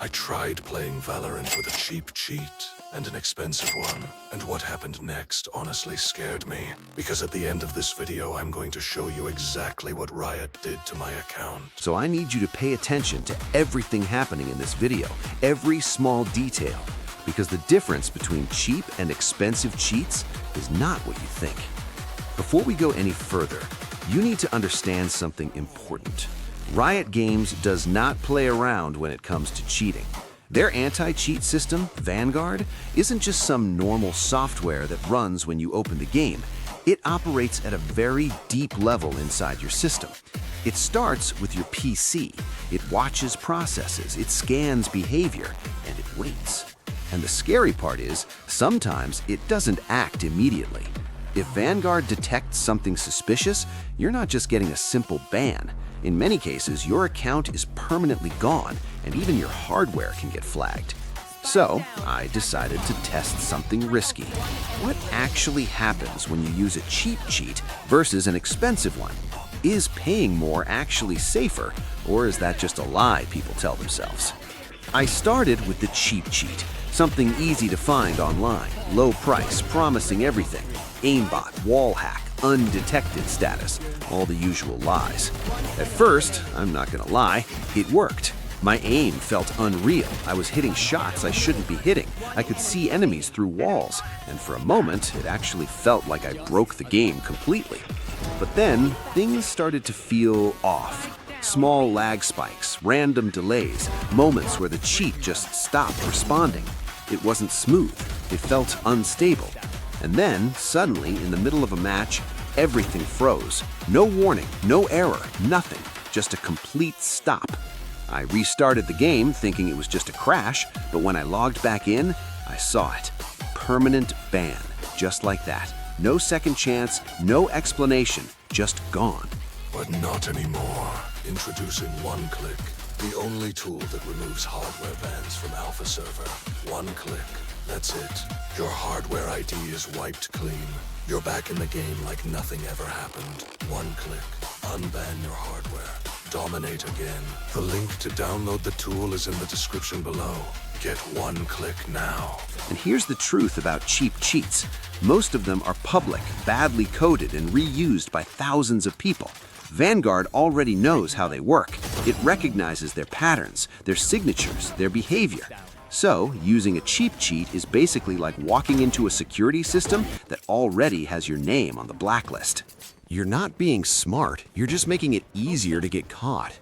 I tried playing Valorant with a cheap cheat and an expensive one, and what happened next honestly scared me, because at the end of this video I'm going to show you exactly what Riot did to my account. So I need you to pay attention to everything happening in this video, every small detail, because the difference between cheap and expensive cheats is not what you think. Before we go any further, you need to understand something important. Riot Games does not play around when it comes to cheating. Their anti-cheat system, Vanguard, isn't just some normal software that runs when you open the game. It operates at a very deep level inside your system. It starts with your PC. It watches processes, it scans behavior, and it waits. And the scary part is, sometimes it doesn't act immediately. If Vanguard detects something suspicious, you're not just getting a simple ban. In many cases, your account is permanently gone, and even your hardware can get flagged. So, I decided to test something risky. What actually happens when you use a cheap cheat versus an expensive one? Is paying more actually safer, or is that just a lie people tell themselves? I started with the cheap cheat, something easy to find online, low price, promising everything, aimbot, wall hack, undetected status, all the usual lies. At first, I'm not gonna lie, it worked. My aim felt unreal. I was hitting shots I shouldn't be hitting. I could see enemies through walls, and for a moment, it actually felt like I broke the game completely. But then, things started to feel off. Small lag spikes, random delays, moments where the cheat just stopped responding. It wasn't smooth. It felt unstable. And then, suddenly, in the middle of a match, everything froze. No warning, no error, nothing. Just a complete stop. I restarted the game thinking it was just a crash, but when I logged back in, I saw it. Permanent ban, just like that. No second chance, no explanation, just gone. But not anymore. Introducing OneClick, the only tool that removes hardware bans from Alpha server. One click. That's it. Your hardware ID is wiped clean. You're back in the game like nothing ever happened. One click. Unban your hardware. Dominate again. The link to download the tool is in the description below. Get OneClick now. And here's the truth about cheap cheats. Most of them are public, badly coded, and reused by thousands of people. Vanguard already knows how they work. It recognizes their patterns, their signatures, their behavior. So, using a cheap cheat is basically like walking into a security system that already has your name on the blacklist. You're not being smart, you're just making it easier to get caught.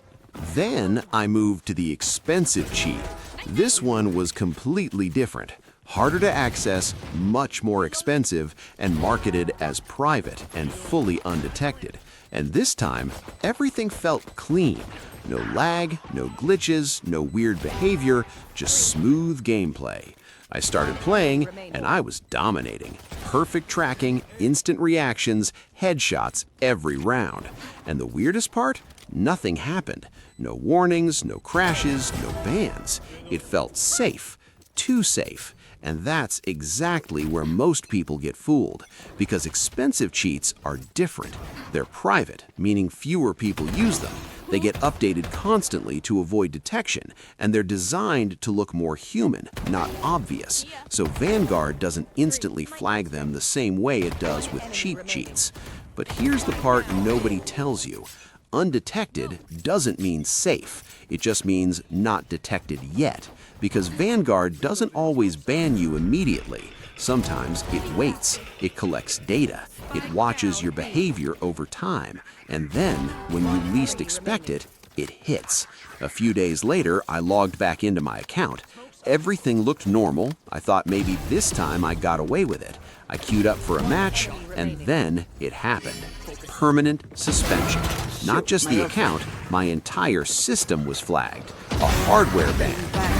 Then I moved to the expensive cheat. This one was completely different. Harder to access, much more expensive, and marketed as private and fully undetected. And this time, everything felt clean. No lag, no glitches, no weird behavior, just smooth gameplay. I started playing, and I was dominating. Perfect tracking, instant reactions, headshots every round. And the weirdest part? Nothing happened. No warnings, no crashes, no bans. It felt safe. Too safe. And that's exactly where most people get fooled, because expensive cheats are different. They're private, meaning fewer people use them. They get updated constantly to avoid detection, and they're designed to look more human, not obvious. So Vanguard doesn't instantly flag them the same way it does with cheap cheats. But here's the part nobody tells you. Undetected doesn't mean safe. It just means not detected yet. Because Vanguard doesn't always ban you immediately. Sometimes it waits, it collects data, it watches your behavior over time, and then, when you least expect it, it hits. A few days later, I logged back into my account. Everything looked normal. I thought maybe this time I got away with it. I queued up for a match, and then it happened. Permanent suspension. Not just the account, my entire system was flagged. A hardware ban,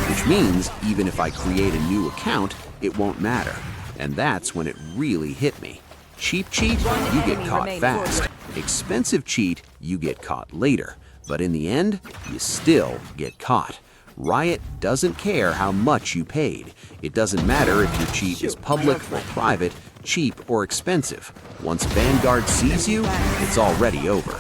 which means even if I create a new account, it won't matter. And that's when it really hit me. Cheap cheat, you get caught fast. Expensive cheat, you get caught later. But in the end, you still get caught. Riot doesn't care how much you paid. It doesn't matter if your cheat is public or private, cheap or expensive. Once Vanguard sees you, it's already over.